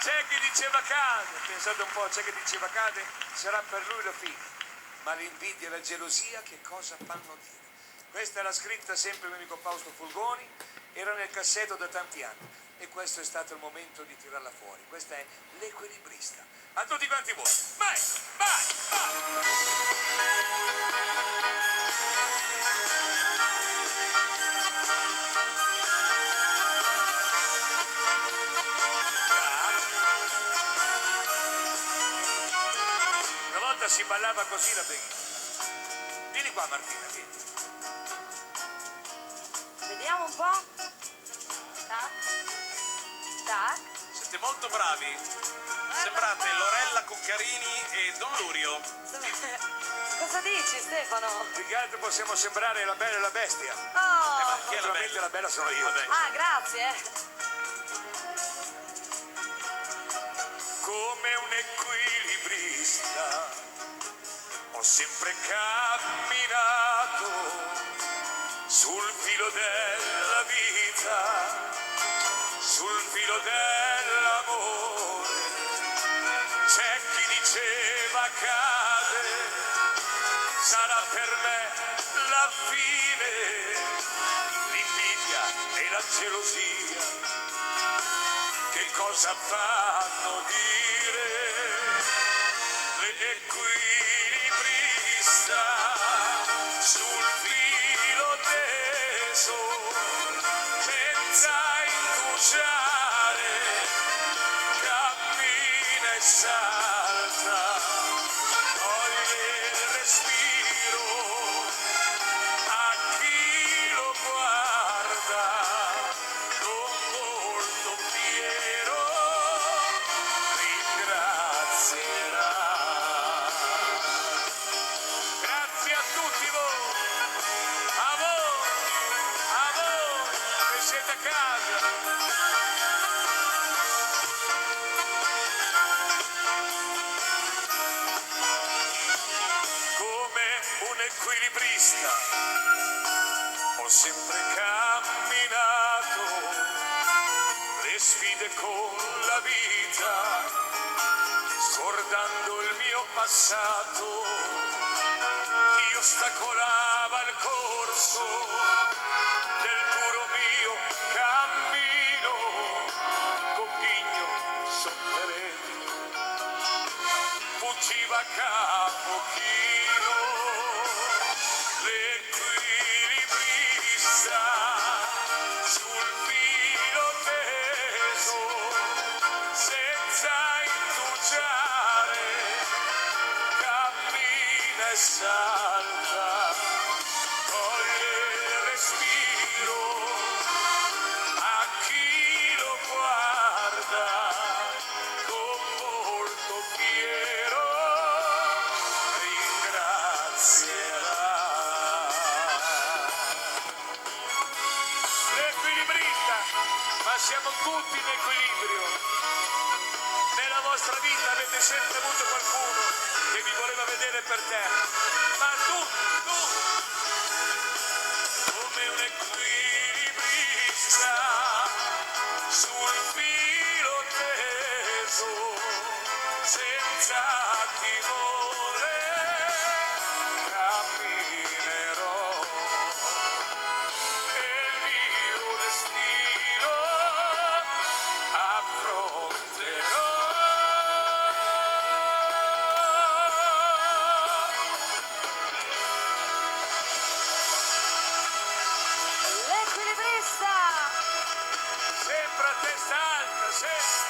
C'è chi diceva cade, pensate un po', c'è chi diceva cade, sarà per lui la fine. Ma l'invidia e la gelosia che cosa fanno dire? Questa è la scritta sempre il mio amico Fausto Fulgoni, era nel cassetto da tanti anni e questo è stato il momento di tirarla fuori. Questa è l'Equilibrista. A tutti quanti voi, vai, vai, Una volta si ballava così la Beghi. Vieni qua Martina, vieni. Vediamo un po'. Tac. Tac. Siete molto bravi. Sembrate Lorella Cuccarini e Don Lurio. Cosa dici, Stefano? Più che altro possiamo sembrare la bella e la bestia. Oh! Chi è la Naturalmente bella? la bella sono io. Vabbè. Ah, grazie. Come un equilibrista ho sempre camminato sul filo della vita, sul filo dell'amore. C'è chi diceva cade, sarà per me la fine. L'invidia e la gelosia che cosa fanno dire? L'equilibrista sul filo teso, senza indugiare, cammina e salta, toglie il respiro a chi lo guarda con volto fiero, ringrazierà. Grazie a tutti voi, a voi che siete a casa. Come un equilibrista ho sempre camminato le sfide con la vita, scordando il mio passato. Chi ostacolava il corso del duro mio cammino, con ghigno sofferente fuggiva a capo chino. L'equilibrista sul filo teso, senza indugiare, cammina e salta, toglie il respiro a chi lo guarda con volto fiero, ringrazierà. L'equilibrista, ma siamo tutti in equilibrio. Nella vostra vita avete sempre avuto qualcuno che vi voleva vedere per terra, ma tu, come un equilibrista sul filo teso, senza timore camminerò e il mio destino affronterò. L'equilibrista! Sempre a testa alta, sempre.